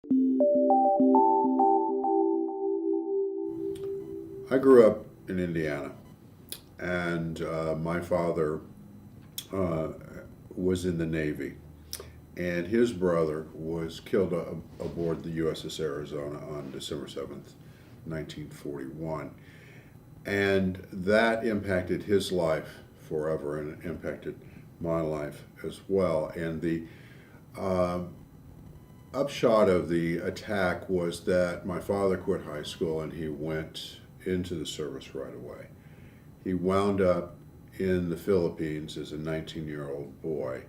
I grew up in Indiana, and my father uh, was in the Navy, and his brother was killed aboard the USS Arizona on December 7th, 1941. And that impacted his life forever, and it impacted my life as well. And the uh, upshot of the attack was that my father quit high school and he went into the service right away. He wound up in the Philippines as a 19-year-old boy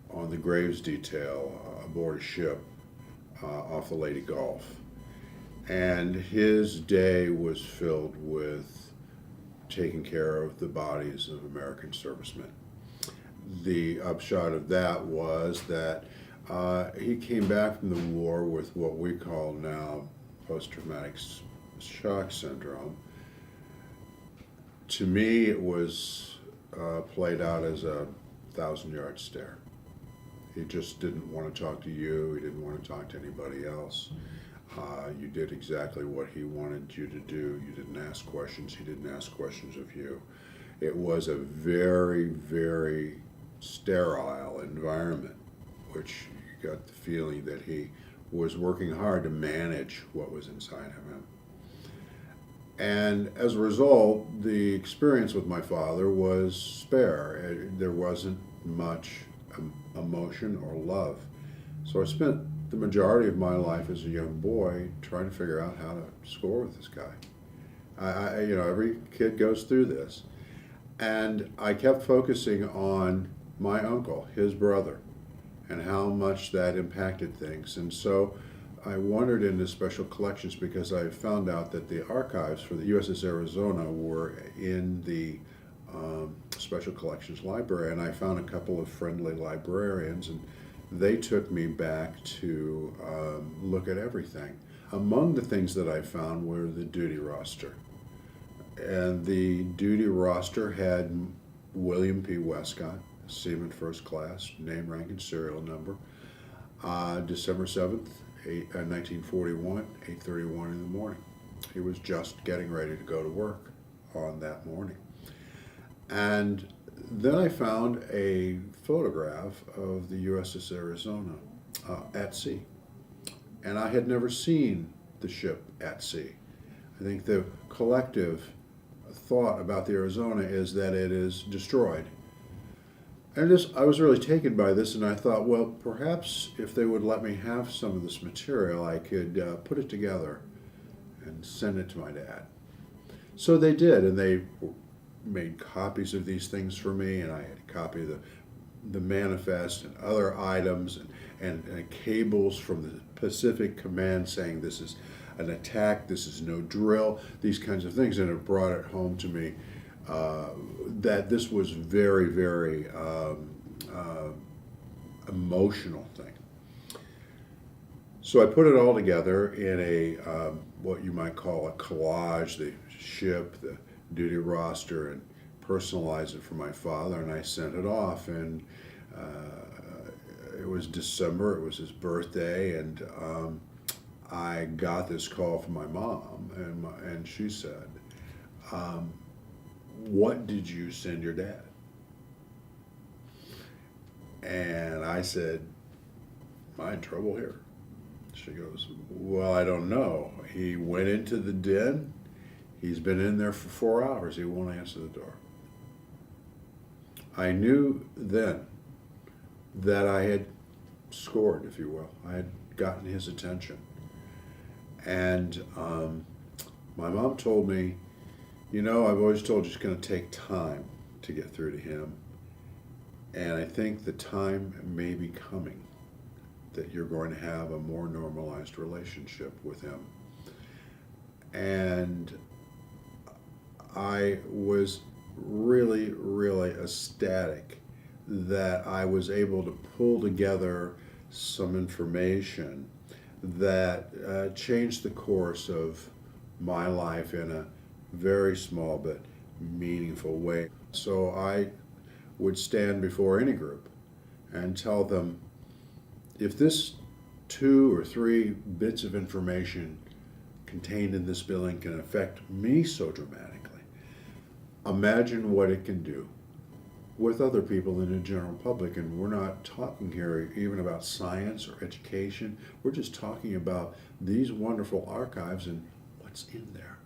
on the Graves detail aboard a ship off the Lady Gulf. And his day was filled with taking care of the bodies of American servicemen. The upshot of that was that he came back from the war with what we call now post-traumatic shock syndrome. To me, it was played out as a thousand-yard stare. He just didn't want to talk to you. He didn't want to talk to anybody else. You did exactly what he wanted you to do. You didn't ask questions. He didn't ask questions of you. It was a very, very sterile environment, which you got the feeling that he was working hard to manage what was inside of him. And as a result, the experience with my father was spare. There wasn't much emotion or love. So I spent the majority of my life as a young boy trying to figure out how to score with this guy. Every kid goes through this. And I kept focusing on my uncle, his brother, and how much that impacted things. And so I wandered into special collections because I found out that the archives for the USS Arizona were in the Special Collections Library, and I found a couple of friendly librarians, and they took me back to look at everything. Among the things that I found were the duty roster. And the duty roster had William P. Westcott, Seaman First Class, name, rank, and serial number, December 7th, 1941, 8:31 in the morning. He was just getting ready to go to work on that morning. And then I found a photograph of the USS Arizona at sea. And I had never seen the ship at sea. I think the collective thought about the Arizona is that it is destroyed. And I was really taken by this, and I thought, well, perhaps if they would let me have some of this material, I could put it together and send it to my dad. So they did, and they made copies of these things for me, and I had a copy of the manifest and other items and cables from the Pacific Command saying this is an attack, this is no drill, these kinds of things, and it brought it home to me that this was very, very emotional thing. So I put it all together in a what you might call a collage, the ship, the duty roster, and personalized it for my father, and I sent it off. And it was December, it was his birthday, and I got this call from my mom, and she said, what did you send your dad? And I said, am I in trouble here? She goes, well, I don't know. He went into the den. He's been in there for 4 hours. He won't answer the door. I knew then that I had scored, if you will. I had gotten his attention. And my mom told me, I've always told you it's going to take time to get through to him. And I think the time may be coming that you're going to have a more normalized relationship with him. And I was really, really ecstatic that I was able to pull together some information that changed the course of my life in a very small but meaningful way. So I would stand before any group and tell them, if this 2 or 3 bits of information contained in this building can affect me so dramatically. Imagine what it can do with other people in the general public. And we're not talking here even about science or education. We're just talking about these wonderful archives and what's in there.